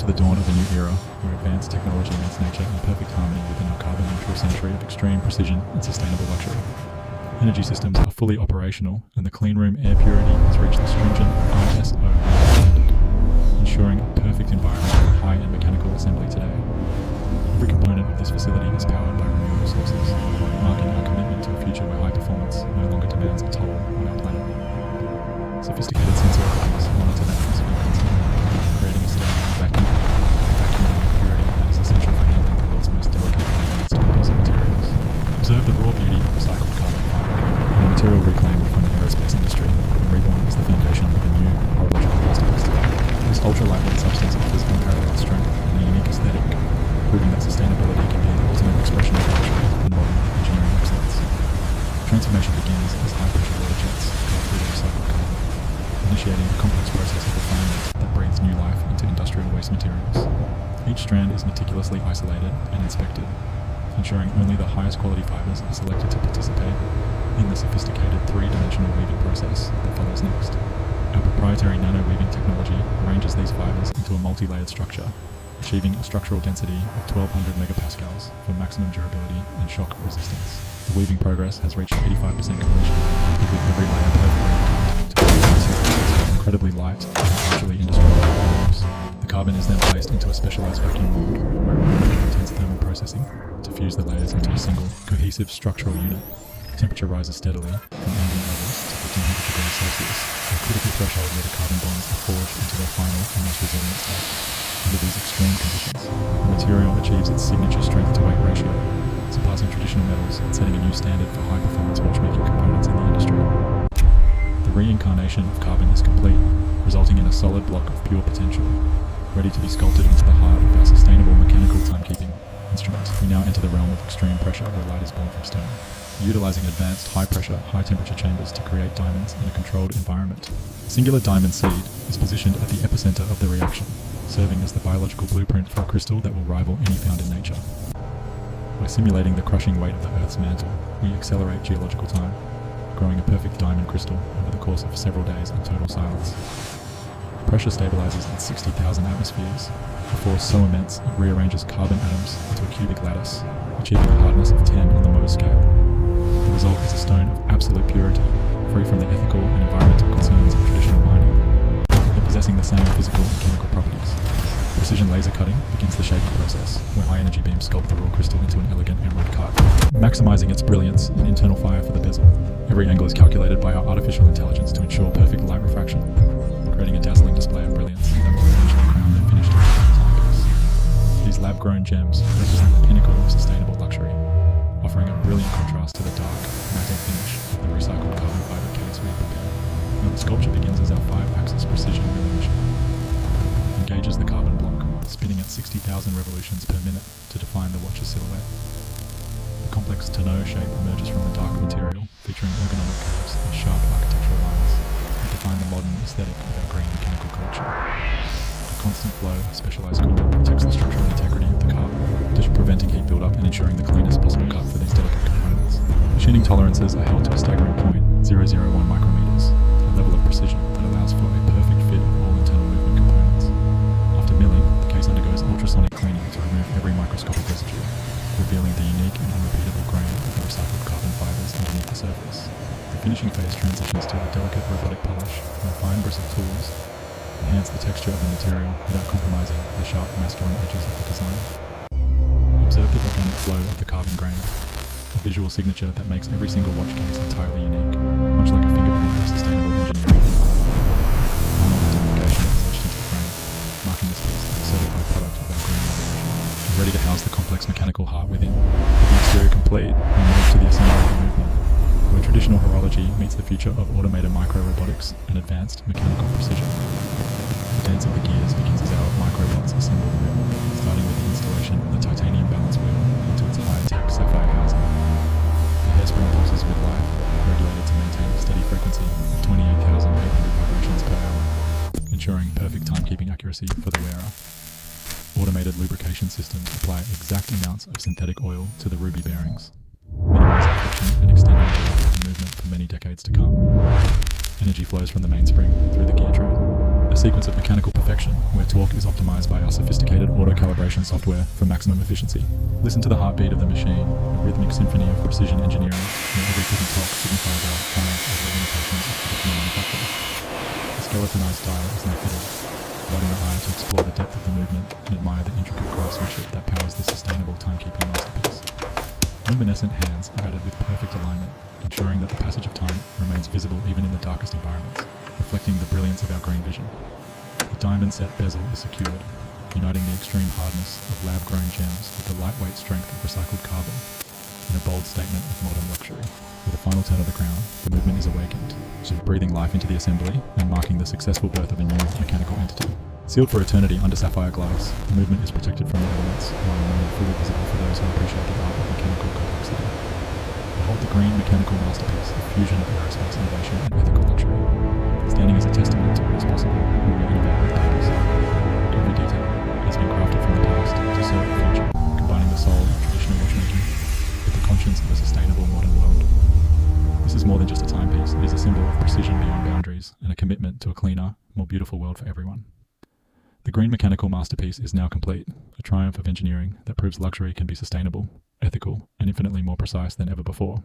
to the dawn of a new era where advanced technology meets nature in perfect harmony within our carbon-neutral century of extreme precision and sustainable luxury. Energy systems are fully operational, and the clean room air purity has reached the stringent ISO standard, ensuring a perfect environment for high-end mechanical assembly today. Every component of this facility is powered by renewable sources, marking our commitment to a future where high performance no longer demands a toll on our planet. Sophisticated sensor arrays monitor the atmosphere constantly, creating a state of vacuum purity that is essential for handling the world's most delicate and advanced composite materials. Observe the raw beauty of recycled carbon fiber, a material reclaimed from the aerospace industry and reborn as the foundation of a new horological masterpiece. This ultra-lightweight substance offers unparalleled strength and a unique aesthetic, proving that sustainability can be the ultimate expression of luxury and modern engineering excellence. Transformation begins as high-pressure water jets go through the recycled carbon, initiating a complex process of refinement that breathes new life into industrial waste materials. Each strand is meticulously isolated and inspected, ensuring only the highest quality fibers are selected to participate in the sophisticated three-dimensional weaving process that follows next. Our proprietary nano-weaving technology arranges these fibers into a multi-layered structure, achieving a structural density of 1200 megapascals for maximum durability and shock resistance. The weaving progress has reached 85% completion, with every layer perfectly aligned to produce a material that's incredibly light and virtually indestructible for use. The carbon is then placed into a specialized vacuum mold, where it undergoes intense thermal processing to fuse the layers into a single, cohesive structural unit. Temperature rises steadily from ambient levels to 1500 degrees Celsius, a critical threshold where the carbon bonds are forged into their final and most resilient state. Under these extreme conditions, the material achieves its signature strength-to-weight ratio, surpassing traditional metals and setting a new standard for high-performance watchmaking components in the industry. The reincarnation of carbon is complete, resulting in a solid block of pure potential, ready to be sculpted into the heart of our sustainable mechanical timekeeping instrument. We now enter the realm of extreme pressure where light is born from stone, utilizing advanced high-pressure, high-temperature chambers to create diamonds in a controlled environment. A singular diamond seed is positioned at the epicenter of the reaction, serving as the biological blueprint for a crystal that will rival any found in nature. By simulating the crushing weight of the Earth's mantle, we accelerate geological time, growing a perfect diamond crystal over the course of several days in total silence. Pressure stabilizes at 60,000 atmospheres. The force so immense it rearranges carbon atoms into a cubic lattice, achieving a hardness of 10 on the Mohs scale. The result is a stone of absolute purity, free from the ethical and environmental concerns of traditional mining, yet possessing the same physical and chemical properties. Precision laser cutting begins the shaping process, where high-energy beams sculpt the raw crystal into an elegant emerald cut, maximizing its brilliance and internal fire for the bezel. Every angle is calculated by our artificial intelligence to ensure perfect light refraction, creating a dazzling display of brilliance that will eventually crown the finished timepiece. These lab-grown gems represent the pinnacle of sustainable luxury, offering a brilliant contrast to the dark, matte finish of the recycled carbon fiber case we prepare. Now the sculpture begins as our 5-axis precision milling machine engages the carbon block, spinning at 60,000 revolutions per minute to define the watch's silhouette. The complex tonneau shape emerges from the dark material, featuring ergonomic curves and sharp architectural lines that define the modern aesthetic of our green mechanical culture. A constant flow of specialized coolant protects the structural integrity of the carbon, preventing heat buildup and ensuring the cleanest possible cut for these delicate components. Machining tolerances are held to a staggering 0.001 micrometers, a level of precision that allows for a perfect fit of all internal movement components. After milling, the case undergoes ultrasonic cleaning to remove every microscopic residue, revealing the unique and unrepeatable grain of the recycled carbon fibers underneath the surface. The finishing phase transitions to a delicate robotic polish, where fine bristled tools enhance the texture of the material without compromising the sharp masculine edges of the design. Observe the organic flow of the carbon grain, a visual signature that makes every single watch case entirely unique, much like a fingerprint of sustainable engineering. Final identification is etched into the frame, marking this piece as a certified product of our green revolution, and ready to house the complex mechanical heart within. With the exterior complete, we move to the assembly of the movement, where traditional horology meets the future of automated micro-robotics and advanced mechanical precision. The dance of the gears begins as our microbots assemble the movement, starting with the installation of the titanium balance wheel into its high-tech sapphire housing. The hairspring pulses with light, regulated to maintain a steady frequency of 28,800 vibrations per hour, ensuring perfect timekeeping accuracy for the wearer. Automated lubrication systems apply exact amounts of synthetic oil to the ruby bearings, minimizing friction and extending the movement for many decades to come. Energy flows from the mainspring through the gear train, A sequence of mechanical perfection, where torque is optimized by our sophisticated auto-calibration software for maximum efficiency. Listen to the heartbeat of the machine, a rhythmic symphony of precision engineering, where every ticking clock signifies our triumph over the limitations of traditional manufacture. The skeletonized style is now fitted, providing the eye to explore the depth of the movement and admire the intricate craftsmanship that powers this sustainable timekeeping masterpiece. Luminescent hands are added with perfect alignment, ensuring that the passage of time remains visible even in the darkest environments, reflecting the brilliance of our green vision. The diamond-set bezel is secured, uniting the extreme hardness of lab-grown gems with the lightweight strength of recycled carbon, in a bold statement of modern luxury. With a final turn of the crown, the movement is awakened, breathing life into the assembly and marking the successful birth of a new mechanical entity. Sealed for eternity under sapphire glass, the movement is protected from the elements while remaining fully visible for those who appreciate the art of mechanical complexity. Behold the green mechanical masterpiece, a fusion of aerospace innovation and ethical luxury, standing as a testament to what is possible when we innovate with purpose. Every detail has been crafted from the past to serve the future, combining the soul of traditional watchmaking with the conscience of a sustainable modern world. This is more than just a timepiece, it is a symbol of precision beyond boundaries and a commitment to a cleaner, more beautiful world for everyone. The green mechanical masterpiece is now complete, a triumph of engineering that proves luxury can be sustainable, ethical, and infinitely more precise than ever before.